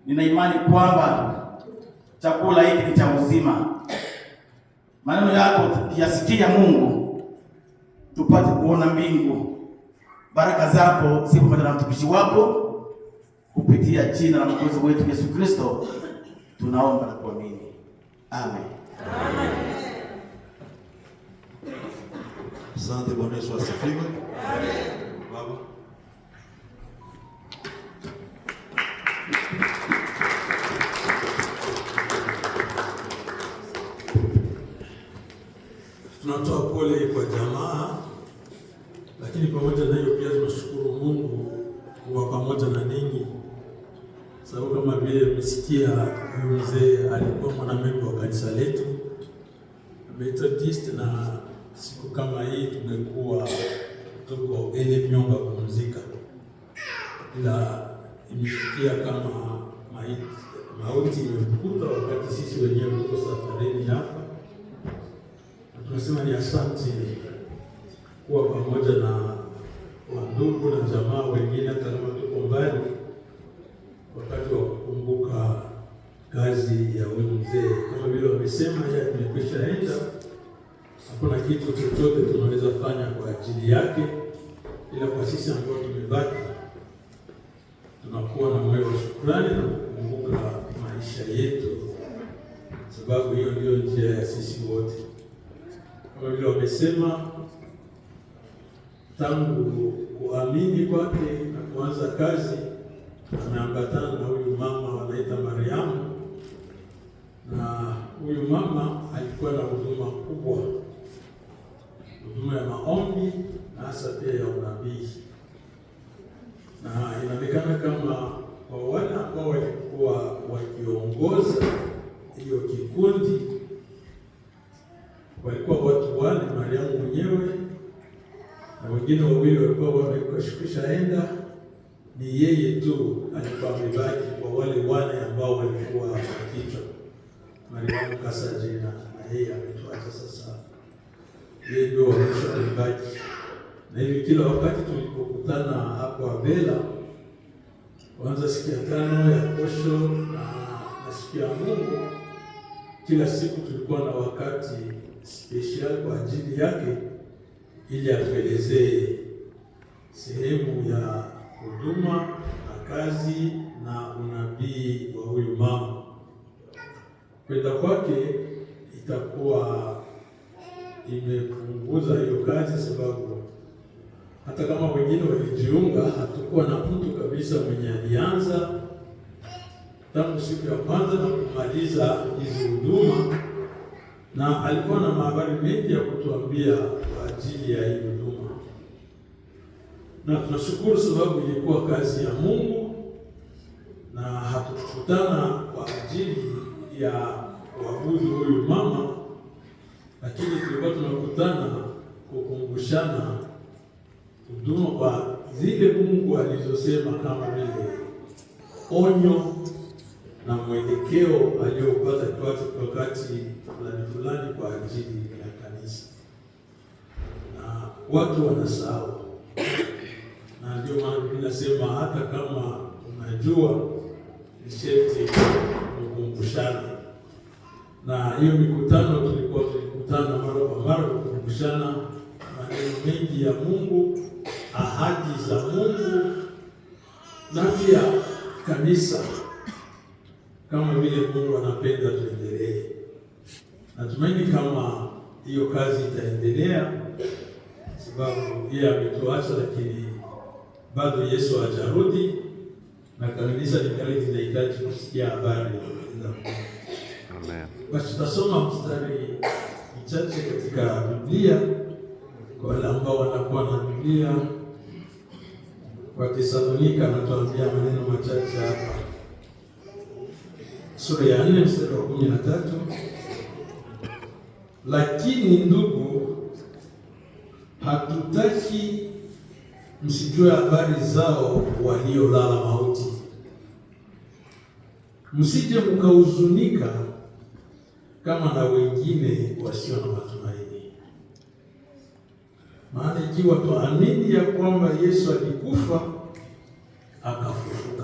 nina imani kwamba chakula hiki ni cha uzima. Maneno yako tukiyasikia Mungu, tupate kuona mbingu. Baraka zako zipo pamoja na mtumishi wako, kupitia jina la Mwokozi wetu Yesu Kristo tunaomba na kuamini. Amen. Amen. Asante. Bwana Yesu asifiwe. Amen. Baba. Tunatoa pole kwa jamaa, lakini pamoja na hiyo pia tunashukuru Mungu kuwa pamoja na ninyi, sababu kama vile mmesikia, huyu mzee alikuwa mwanamemba wa kanisa letu Methodist, na siku kama hii tumekuwa tuko ele mnyonga kupumzika, ila imefikia kama mauti imekuta wakati sisi wenyewe tuko safarini hapa. Tunasema ni asante kuwa pamoja na wandugu na jamaa wengine, hata kama tuko mbali, wakati wa kukumbuka kazi ya huyu mzee. Kama vile wamesema, yeye tumekwisha enda, hakuna kitu chochote tunaweza fanya kwa ajili yake, ila kwa sisi ambao tumebaki tunakuwa na moyo wa shukrani na kukumbuka maisha yetu, sababu hiyo ndio njia ya sisi wote. Kama vile wamesema, tangu kuamini kwake na kuanza kazi ameambatana na huyu mama wanaita Mariamu, na huyu mama alikuwa na huduma kubwa, huduma ya maombi na hasa pia ya unabii, na inaonekana kama kwa wale ambao walikuwa wakiongoza hiyo kikundi walikuwa watu wale, Mariamu mwenyewe na wengine wawili walikuwa wamekwisha enda, ni yeye tu alikuwa amebaki kwa wale wane ambao walikuwa kichwa. Mariamu Kasaje na yeye ametuacha sasa, yeye ndio mwisho amebaki. Na hivi kila wakati tulipokutana hapo Abela, kwanza siku ya 5 ya posho na siku ya Mungu, kila siku tulikuwa na wakati special kwa ajili yake, ili atuelezee sehemu ya huduma na kazi na unabii wa huyu mama. Kwenda kwake itakuwa imepunguza hiyo kazi, sababu hata kama wengine walijiunga, hatukuwa na mtu kabisa mwenye alianza tangu siku ya kwanza na kumaliza hizi huduma, na alikuwa na habari mengi ya kutuambia kwa ajili ya hii huduma. Na tunashukuru sababu ilikuwa kazi ya Mungu, na hatukutana kwa ajili ya kuabudu huyu mama, lakini tulikuwa tunakutana kukumbushana huduma kwa zile Mungu alizosema, kama vile onyo na mwelekeo aliyopata kwa wakati fulani kwa ajili ya kanisa. Na watu wanasahau, na ndio maana Biblia inasema hata kama unajua ni sharti kukumbushana. Na hiyo mikutano tulikutana mara kwa mara kukumbushana maneno mengi ya Mungu, ahadi za Mungu, na pia kanisa kama vile Mungu anapenda tuendelee. Natumaini kama hiyo kazi itaendelea, sababu yeye ametuacha, lakini bado Yesu hajarudi na kanisa likali linahitaji kusikia habari za Mungu. Amen. Basi tutasoma mstari mchache katika Biblia kwa wale ambao wanakuwa na Biblia. Kwa Thesalonika anatuambia maneno machache hapa. Sura ya 4 mstari wa 13. Lakini ndugu, hatutaki msijue habari zao waliolala mauti, msije mkahuzunika kama na wengine wasio na matumaini. Maana ikiwa tuamini ya kwamba Yesu alikufa akafufuka,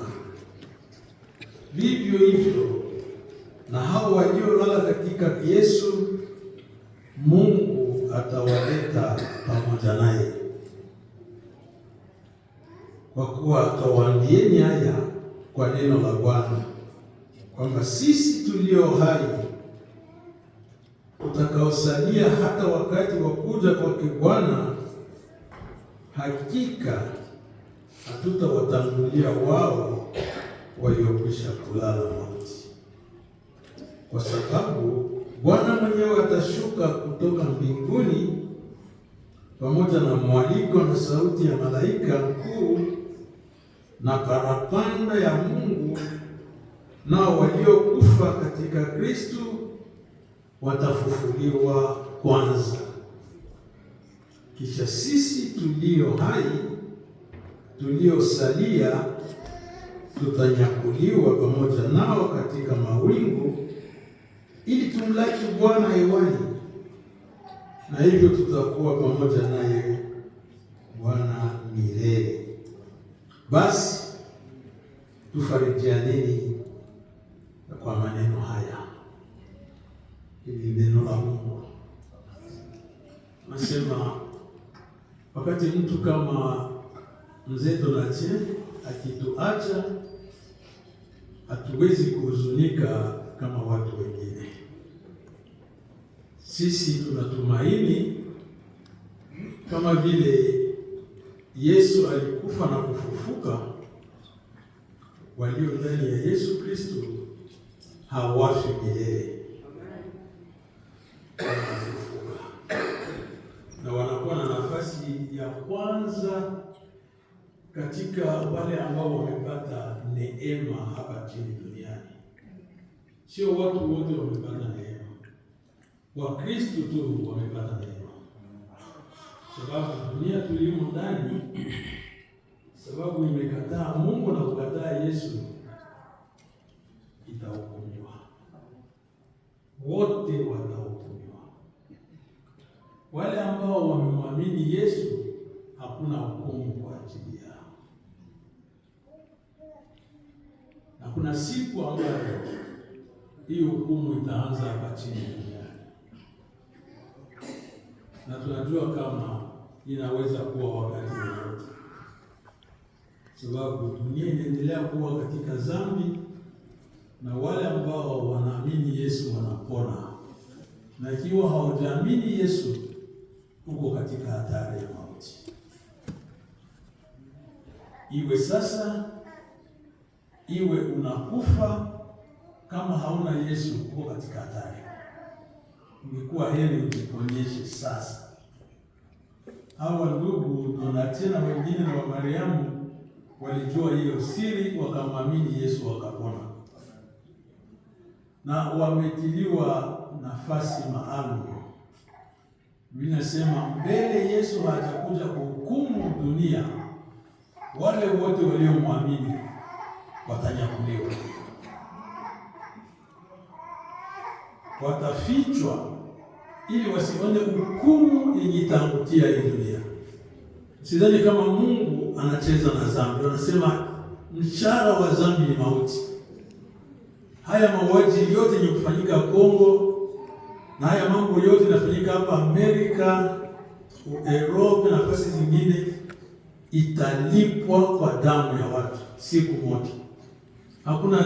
vivyo hivyo na hao waliolala katika Yesu, Mungu atawaleta pamoja naye. Kwa kuwa atawaambieni haya kwa neno la Bwana, kwamba sisi tulio hai utakaosalia hata wakati wa kuja kwake Bwana, hakika hatutawatangulia wao waliokwisha kulala mauti. Kwa sababu Bwana mwenyewe atashuka kutoka mbinguni pamoja na mwaliko na sauti ya malaika mkuu na parapanda ya Mungu, nao waliokufa katika Kristo watafufuliwa kwanza. Kisha sisi tulio hai tuliosalia tutanyakuliwa pamoja nao katika mawingu ili tumlaki Bwana hewani, na hivyo tutakuwa pamoja naye Bwana milele. Basi tufarijianeni kwa maneno haya. Hili neno la Mungu nasema, wakati mtu kama mzee Donatien akituacha, hatuwezi kuhuzunika kama watu wengine. Sisi tunatumaini kama vile Yesu alikufa na kufufuka, walio ndani ya Yesu Kristo hawafi milele, wanafufuka na wanakuwa na nafasi ya kwanza katika wale ambao wamepata neema hapa chini duniani. Sio watu wote wamepata neema, Wakristo tu wamepata neema, sababu dunia tulimo ndani, sababu imekataa Mungu na kukataa Yesu, itahukumiwa. Wote watahukumiwa. Wale ambao wamemwamini Yesu, hakuna hukumu kwa ajili yao. Na kuna siku ambayo hii hukumu itaanza hapa chini duniani, na tunajua kama inaweza kuwa wakati wowote, sababu dunia inaendelea kuwa katika dhambi, na wale ambao wanaamini Yesu wanapona, na ikiwa haujaamini Yesu uko katika hatari ya mauti. Iwe sasa, iwe unakufa, kama hauna Yesu uko katika hatari. Ingekuwa heri ujiponyeshe sasa. Hawa ndugu Donatien na wengine na wa Mariamu walijua hiyo siri, wakamwamini Yesu wakapona, na wametiliwa nafasi maalum. Biblia inasema mbele Yesu hajakuja kuhukumu dunia, wale wote waliomwamini watanyakuliwa, watafichwa ili wasione hukumu yenye itaangukia hii dunia. Sidhani kama Mungu anacheza na dhambi. Anasema mshahara wa dhambi ni mauti. Haya mauaji yote yenye kufanyika Kongo, na haya mambo yote yanafanyika hapa Amerika, Europe na nafasi zingine, italipwa kwa damu ya watu siku moja. Hakuna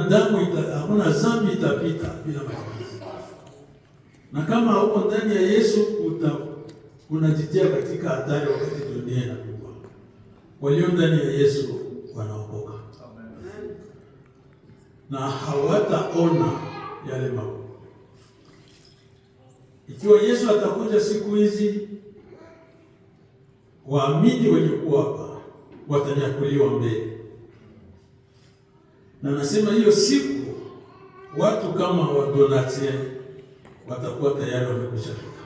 dhambi itapita bila malipizi. Na kama huko ndani ya Yesu unajitia katika hatari wakati dunia inapigwa. Walio ndani ya Yesu wanaokoka. Amen. Na hawataona yale mambo. Ikiwa Yesu atakuja siku hizi, waamini wenye kuwa hapa watanyakuliwa mbele. Na nasema hiyo siku watu kama wa Donatien watakuwa tayari wamekwisha fika.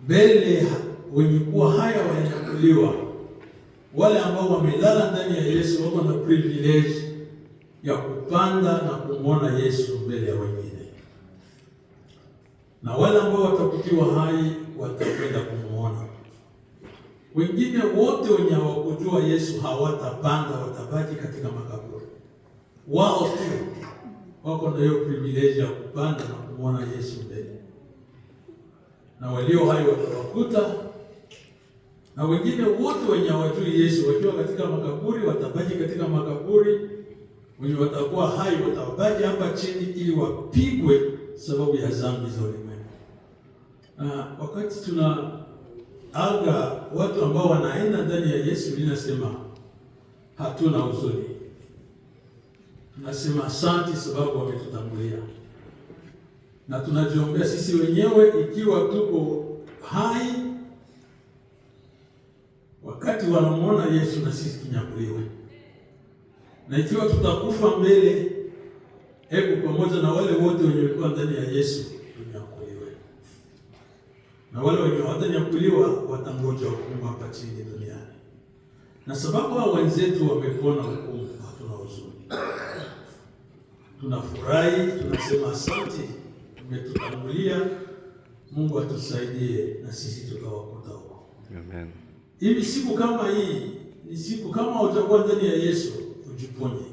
Mbele wenye kuwa haya wanyakuliwa, wale ambao wamelala ndani ya Yesu wako na privilege ya kupanda na kumwona Yesu mbele ya wengine. Na wale ambao watakuwa hai watakwenda kumuona. Wengine wote wenye hawakujua Yesu hawatapanda, watabaki katika makaburi. wao tu wako na hiyo privilege ya kupanda na kumwona Yesu mbele, na walio hai watawakuta, na wengine wote wenye hawajui Yesu wakiwa katika makaburi watabaki katika makaburi, wenye watakuwa hai watabaki hapa chini ili wapigwe sababu ya dhambi za ulimwengu. Wakati tunaaga watu ambao wanaenda ndani ya Yesu, linasema hatuna huzuni, tunasema asante sababu wametutangulia, na tunajiombea sisi wenyewe ikiwa tuko hai wakati wanamuona Yesu na sisi tunyakuliwe, na ikiwa tutakufa mbele, hebu pamoja na wale wote wenye walikuwa ndani ya Yesu tunyakuliwe, na wale wenye hawatanyakuliwa watangoja hukumu hapa chini duniani. Na sababu hao wenzetu wamepona hukumu, hatuna huzuni, tunafurahi, tunasema asante, umetutangulia. Mungu atusaidie na sisi tutawakuta huko. Amen. Hivi siku kama hii ni siku, kama utakuwa ndani ya Yesu ujiponye.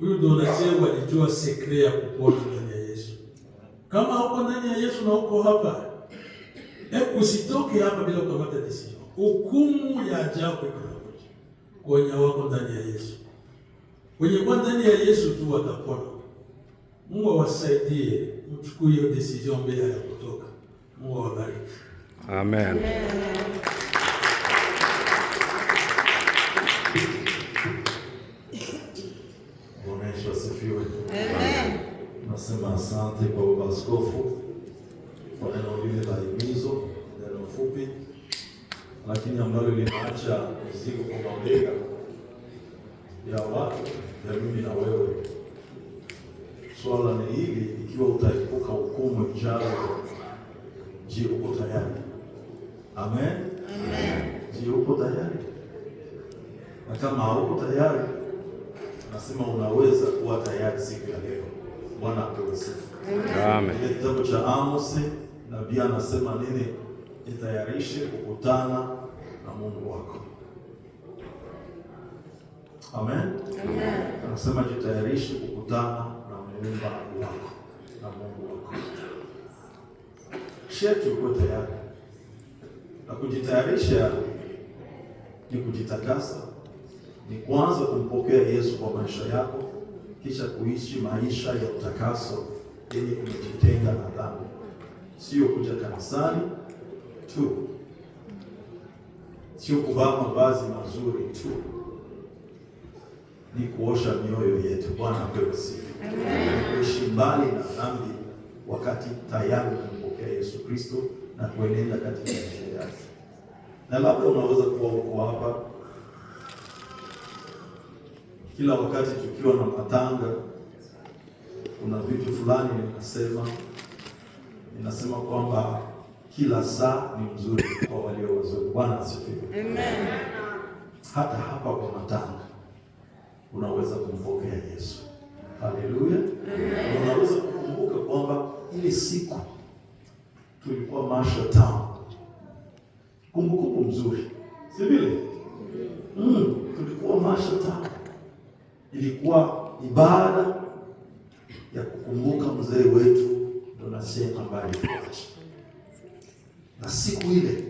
Huyu Donatien alijua sekre ya kupona ndani ya Yesu. Kama uko ndani ya Yesu na uko hapa, usitoke hapa bila kukamata decision. Hukumu ya ajabu itakuja kwa wenye wako ndani ya Yesu. Wenye kwa ndani ya Yesu tu watapona. Mungu awasaidie mchukue hiyo decision mbele ya kutoka. Mungu awabariki. Amen. Bwana Yesu asifiwe. Amen. Nasema asante kwa baba askofu kwa neno lile la himizo, neno fupi lakini ambalo linaacha mzigo kwa mabega ya watu, ya mimi na wewe. Swala ni hili, ikiwa utaepuka hukumu ijayo, je, uko tayari? Amen. Amen. Je, uko tayari? Na kama hauko tayari, nasema unaweza kuwa tayari siku ya leo. Bwana apewe sifa. Amen. Ile kitabu cha Amos, nabii anasema nini? Jitayarishe kukutana na Mungu wako. Amen. Amen. Anasema jitayarishe kukutana na Muumba wako, na Mungu wako. Shetu uko tayari. Na kujitayarisha ni kujitakasa, ni kwanza kumpokea Yesu kwa maisha yako, kisha kuishi maisha ya utakaso yenye kujitenga na dhambi. Sio kuja kanisani tu, sio kuvaa mavazi mazuri tu, ni kuosha mioyo yetu. Bwana apewe sifa. Amen. Kuishi mbali na dhambi wakati tayari kumpokea Yesu Kristo na kuenenda katika njia yake. Na labda unaweza kuwa uko hapa kila wakati tukiwa na matanga, kuna vitu fulani ninasema kwamba kila saa ni mzuri kwa walio wazuri. Bwana asifiwe. Amen. Hata hapa kwa matanga unaweza kumpokea Yesu. Haleluya. Amen. Unaweza kukumbuka kwamba ile siku tulikuwa Masha Town. Kumbukumbu mzuri, si vile? Tulikuwa Masha Town. Ilikuwa ibada ya kukumbuka mzee wetu Donatien ambaye alituacha. Na siku ile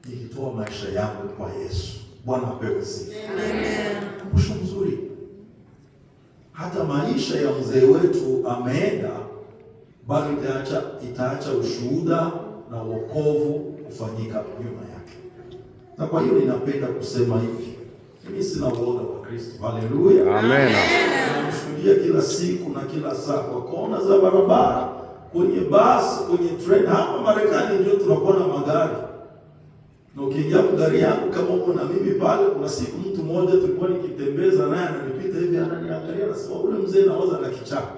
nilitoa maisha yangu kwa Yesu. Bwana apewe sifa. Amen. Kumbusho mzuri. Hata maisha ya mzee wetu ameenda, bali itaacha ushuhuda na wokovu kufanyika nyuma yake. Na kwa hiyo ninapenda kusema hivi, mimi sina uoga wa Kristo. Haleluya. Amen. Namshuhudia kila siku na kila saa kwa kona za barabara, kwenye basi, kwenye train. Hapa Marekani ndio tunakuwa na magari. Na ukiingia gari yangu kama uko na mimi pale, kuna siku mtu mmoja tulikuwa nikitembeza naye ananipita hivi, ananiangalia na sema ule mzee naoza na kichaka.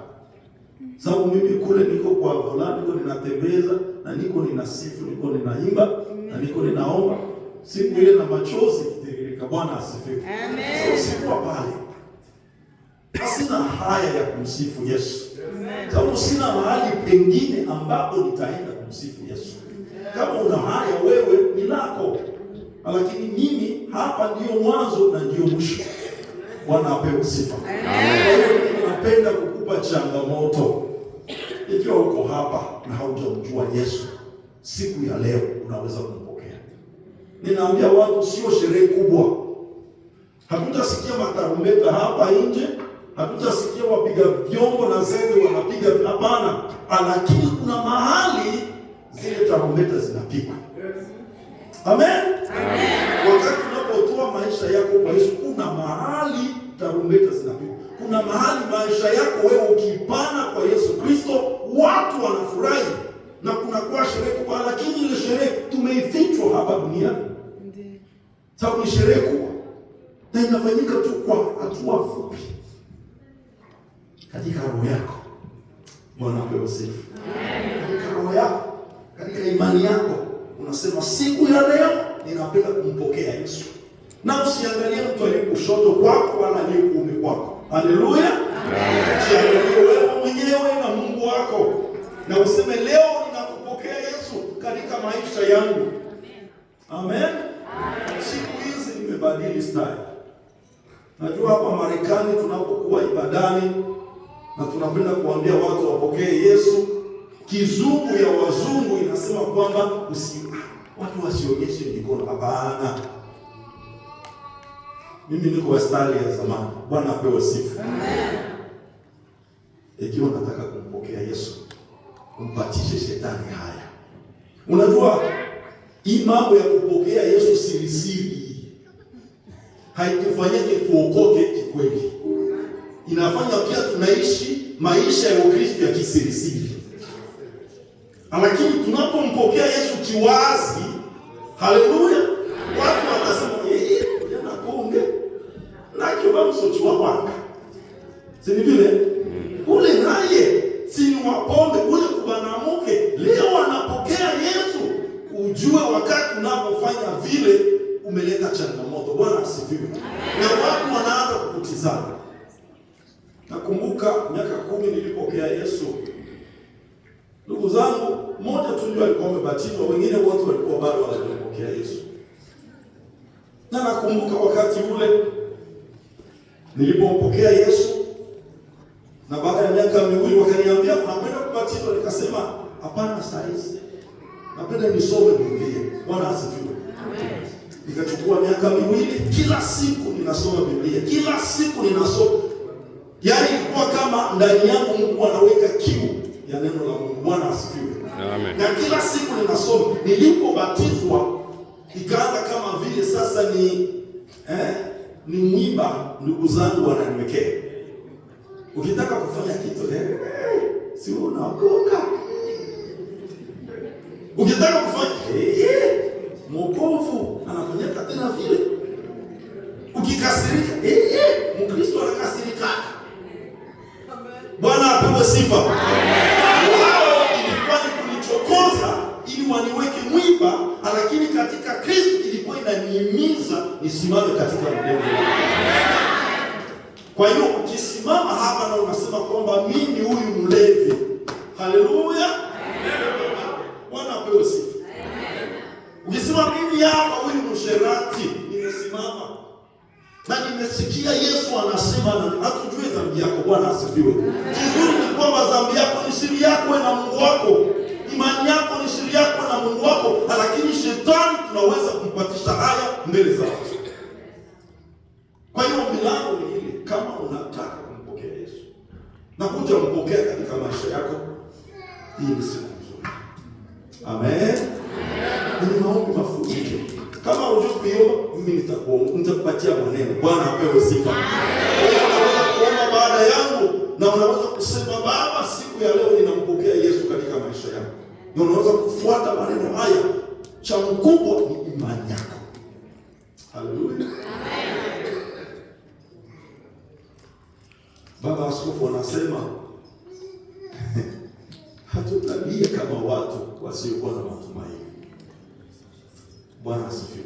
Sababu mimi kule niko kwa volani, niko ninatembeza na niko ninasifu, niko ninaimba na niko ninaomba. Siku ile na machozi kitiririka. Bwana asifiwe. Amen. Sikuwa pale. Sina haya ya kumsifu Yesu. Amen. Sababu sina mahali pengine ambapo nitaenda kumsifu Yesu. Kama una haya wewe ni lako. Lakini mimi hapa ndio mwanzo na ndio mwisho. Bwana apewe sifa. Amen. Napenda kukupa changamoto. Ikiwa uko hapa na haujamjua Yesu, siku ya leo unaweza kumpokea. Ninaambia watu sio sherehe kubwa. Hatutasikia matarumbeta hapa nje, hatutasikia wapiga vyombo na zeze wanapiga, hapana. Lakini kuna mahali zile tarumbeta zinapigwa. Amen. Amen. Wakati unapotoa maisha yako kwa Yesu, kuna mahali tarumbeta zinapigwa. Kuna mahali maisha yako wewe ukipana kwa Yesu Kristo, watu wanafurahi na kuna kwa sherehe kubwa, lakini ile sherehe tumeifichwa hapa duniani. Sababu ni sherehe kubwa na inafanyika tu kwa hatua fupi. Katika roho yako Bwana apewe sifa. Katika roho yako, katika imani yako unasema siku ya leo ninapenda kumpokea Yesu. Na usiangalie mtu aliye kushoto kwako wala aliye kuume kwako. Haleluya. Jiangalie wewe mwenyewe na Mungu wako. Na useme leo ninakupokea Yesu katika maisha yangu. Amen. Siku hizi nimebadili style. Najua hapa Marekani tunapokuwa ibadani na tunapenda kuambia watu wapokee Yesu, kizungu ya wazungu inasema kwamba watu wasionyeshe mikono. Hapana. Mimi niko wa style ya zamani. Bwana apewe sifa. Amen. Ikiwa nataka kumpokea Yesu, umpatishe shetani haya. Unajua hii mambo ya kupokea Yesu siri siri haitufanyike tuokoke kikweli. Inafanya pia tunaishi maisha ya Ukristo ya kisiri siri. Lakini tunapompokea Yesu kiwazi, haleluya, watu watasema yana konge na kiba msochi wa wanga. Si vile ule naye si wa pombe ule kubanamuke leo anapokea Yesu. Ujue wakati unapofanya vile umeleta changamoto. Bwana asifiwe. Na watu wanaanza kukutizama. Nakumbuka miaka 10 nilipokea Yesu. Ndugu zangu, mmoja tu ndio alikuwa amebatizwa, wengine wote walikuwa bado hawajapokea Yesu. Na nakumbuka wakati ule nilipompokea Yesu, na baada ya miaka 2 wakaniambia unapenda kubatizwa, nikasema hapana saizi. Napenda nisome Biblia. Bwana asifiwe. Amen. Nikachukua miaka 2 kila siku ninasoma Biblia. Kila siku ninasoma. Yaani ilikuwa kama ndani yangu Mungu anaweka kiu ya neno la Mungu. Bwana asifiwe. Amen. Na kila siku ninasoma. Nilipobatizwa ikaanza kama vile sasa ni mwiba ndugu zangu wananiwekea. Ukitaka kufanya kitu si unaokoka. Ukitaka kufanya mwokovu anafanyika tena vile. Ukikasirika Mkristo anakasirika. Bwana apewe sifa. Wao ilikuwa ni kunichokoza ili waniweke mwiba, lakini katika Kristo ilikuwa inanihimiza nisimame katika mlengo. Kwa hiyo ukisimama hapa na unasema kwamba mimi huyu mlevi, haleluya, Bwana apewe sifa. Ukisema mimi hapa huyu msherati, nimesimama na nimesikia Yesu anasema na hatujui dhambi yako. Bwana asifiwe. Kizuri ni kwamba dhambi yako ni siri yako na Mungu wako. Imani yako ni siri yako na Mungu wako, lakini shetani tunaweza kumpatisha haya mbele za watu. Kwa hiyo milango ni ile, kama unataka kumpokea Yesu na kuja kumpokea katika maisha yako, hii ni siku nzuri. Amen. Ni maombi mafupi. Kama unajua kuomba, mimi nitakupatia maneno. Bwana apewe sifa. Unaweza kuomba baada yangu na unaweza kusema Baba, siku ya leo ninampokea Yesu katika maisha yangu. Na unaweza kufuata maneno haya. Cha mkubwa ni imani yako. Haleluya. Amen. Baba Askofu anasema hatutabie kama watu wasiokuwa na matumaini. Bwana asifiwe.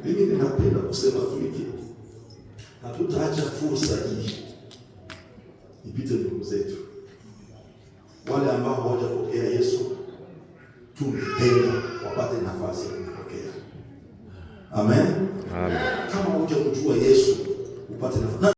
Mimi ninapenda kusema tu hiki. Hatutaacha fursa hii ipite ndugu zetu. Wale ambao hawajapokea Yesu, tungependa wapate nafasi ya kumpokea. Amen. Amen. Kama hujamjua Yesu, upate nafasi.